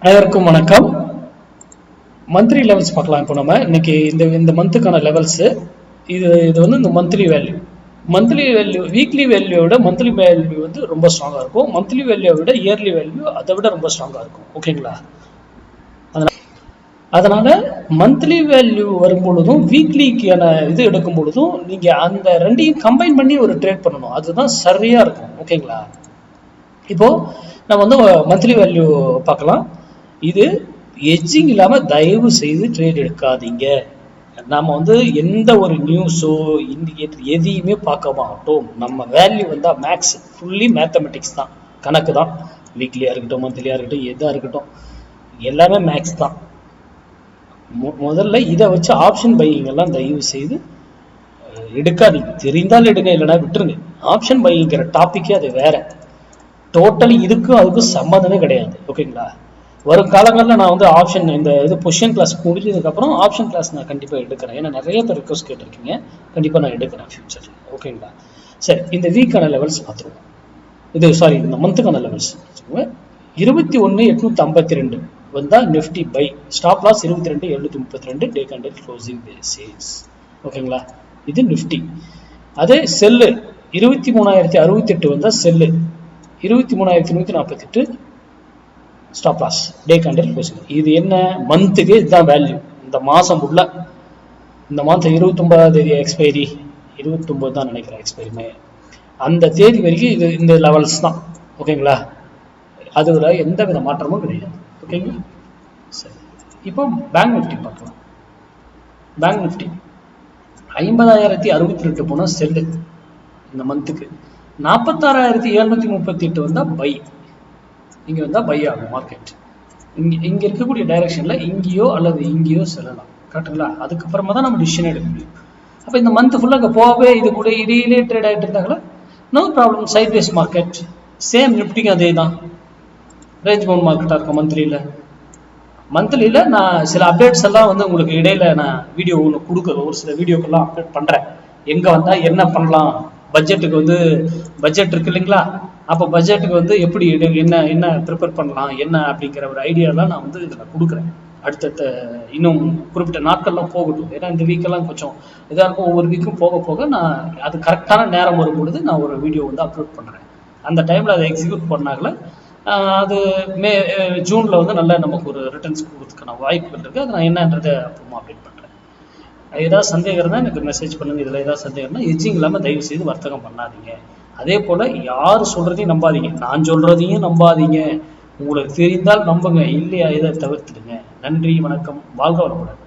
அனைவருக்கும் வணக்கம். Monthly levels பார்க்கலாம். இப்போ நம்ம இன்னைக்கு இந்த மந்த்துக்கான லெவல்ஸ் இது வந்து இந்த மந்த்லி வேல்யூ வீக்லி வேல்யூவோட மந்த்லி வேல்யூ வந்து ரொம்ப ஸ்ட்ராங்காக இருக்கும். மந்த்லி வேல்யூவை விட இயர்லி வேல்யூ அதை விட ரொம்ப ஸ்ட்ராங்காக இருக்கும். ஓகேங்களா? அதனால மந்த்லி வேல்யூ வரும் பொழுதும் வீக்லிக்கான இது எடுக்கும் பொழுதும் நீங்க அந்த ரெண்டையும் கம்பைன் பண்ணி ஒரு ட்ரேட் பண்ணணும். அதுதான் சரியா இருக்கும். ஓகேங்களா? இப்போ நம்ம வந்து மந்த்லி வேல்யூ பார்க்கலாம். இது எட்ஜிங் இல்லாமல் தயவு செய்து ட்ரேட் எடுக்காதீங்க. நம்ம வந்து எந்த ஒரு நியூஸோ இண்டிகேட்டர் எதையுமே பார்க்க மாட்டோம். நம்ம வேல்யூ வந்தால் மேக்ஸ் ஃபுல்லி மேத்தமெட்டிக்ஸ் தான், கணக்கு தான். வீக்லியாக இருக்கட்டும், மந்த்லியாக இருக்கட்டும், எதாக இருக்கட்டும், எல்லாமே மேக்ஸ் தான். முதல்ல இதை வச்சு ஆப்ஷன் பையிங் எல்லாம் தயவு செய்து எடுக்காதீங்க. தெரிந்தால் எடுங்க, இல்லைன்னா விட்டுருங்க. ஆப்ஷன் பையிங்கிற டாப்பிக்கே அது வேற. டோட்டலி இதுக்கும் அதுக்கும் சம்மந்தமே கிடையாது. ஓகேங்களா? வரும் காலங்களில் நான் வந்து ஆப்ஷன் இந்த இது பொசிஷன் கிளாஸ் முடிஞ்சதுக்கப்புறம் ஆப்ஷன் கிளாஸ் நான் கண்டிப்பாக எடுக்கிறேன். ஏன்னா நிறைய பேர் ரிக்வஸ்ட் கேட்டிருக்கீங்க. கண்டிப்பாக நான் எடுக்கிறேன் ஃபியூச்சரில். ஓகேங்களா? சரி, இந்த வீக்கான லெவல்ஸ் பார்த்துருவோம். இந்த மந்த்துக்கான லெவல்ஸ் 21,852 வந்தால் Nifty buy, stop loss 22,732, day candle closing basis. ஓகேங்களா? இது நிஃப்டி. அதே செல்லு 23,068 வந்தால் sell 23,148 stop loss, day candle closing. இது என்ன மந்த்துக்கு இதுதான் வேல்யூ. இந்த மாதம் உள்ள இந்த மாதம் 29ஆம் தேதி எக்ஸ்பைரி, 29 தான் நினைக்கிறேன் எக்ஸ்பைரி. அந்த தேதி வரைக்கும் இது இந்த லெவல்ஸ் தான். ஓகேங்களா? அதோட எந்த வித மாற்றமும் கிடையாது. ஓகேங்களா? சரி, இப்போ பேங்க் நிஃப்டி பார்க்கலாம். பேங்க் நிஃப்டி 50,062 போனால் செல்லு இந்த மந்த்துக்கு. 46,738 வந்தால் பை. இங்கே வந்தால் பை ஆகும் மார்க்கெட். இங்கே இருக்கக்கூடிய டைரக்ஷனில் இங்கேயோ அல்லது இங்கேயோ செல்லலாம். கரெக்டுங்களா? அதுக்கப்புறமா தான் நம்ம டிசிஷன் எடுக்க முடியும். அப்போ இந்த மந்த் ஃபுல்லாக அங்கே போகவே இது கூட இடையிலே ட்ரேட் ஆகிட்டு இருந்தாங்களா, no problem. Sideways market. Same நிஃப்டிக்கு அதே தான். ரேஞ்ச் பவுண்ட் மார்க்கெட்டாக இருக்கும் மந்த்லியில். நான் சில அப்டேட்ஸ் எல்லாம் வந்து உங்களுக்கு இடையில நான் வீடியோ ஒன்று கொடுக்குறேன். ஒரு சில வீடியோக்கெல்லாம் அப்டேட் பண்ணுறேன். எங்கே வந்தால் என்ன பண்ணலாம், பட்ஜெட்டுக்கு வந்து பட்ஜெட் இருக்கு இல்லைங்களா, அப்போ பட்ஜெட்டுக்கு வந்து எப்படி என்ன ப்ரிப்பேர் பண்ணலாம் என்ன அப்படிங்கிற ஒரு ஐடியாலாம் நான் வந்து இதில் கொடுக்குறேன். அடுத்தடுத்த இன்னும் குறிப்பிட்ட நாட்கள்லாம் போகட்டும். ஏன்னா இந்த வீக்கெல்லாம் கொஞ்சம் இதாக இருக்கும். ஒவ்வொரு வீக்கும் போக போக நான் அது கரெக்டான நேரம் வரும்பொழுது நான் ஒரு வீடியோ வந்து அப்லோட் பண்ணுறேன். அந்த டைமில் அதை எக்ஸிக்யூட் பண்ணாங்கள அது ஜூனில் வந்து நல்லா நமக்கு ஒரு ரிட்டர்ன்ஸ் கொடுக்கறதுக்கான வாய்ப்புகள் இருக்குது. அது நான் என்னன்றதை அப்புறமா அப்டேட் பண்ணுறேன். ஏதாவது சந்தேகம் இருந்தால் எனக்கு மெசேஜ் பண்ணுங்கள். இதில் ஏதாவது சந்தேகம்னா எட்ஜிங் இல்லாமல் தயவு செய்து வர்த்தகம் பண்ணாதீங்க. அதே போல் யார் சொல்கிறதையும் நம்பாதீங்க, நான் சொல்கிறதையும் நம்பாதீங்க. உங்களுக்கு தெரிந்தால் நம்புங்க, இல்லையா இதை தவிர்த்துடுங்க. நன்றி, வணக்கம், வாழ்க வளமுடன்.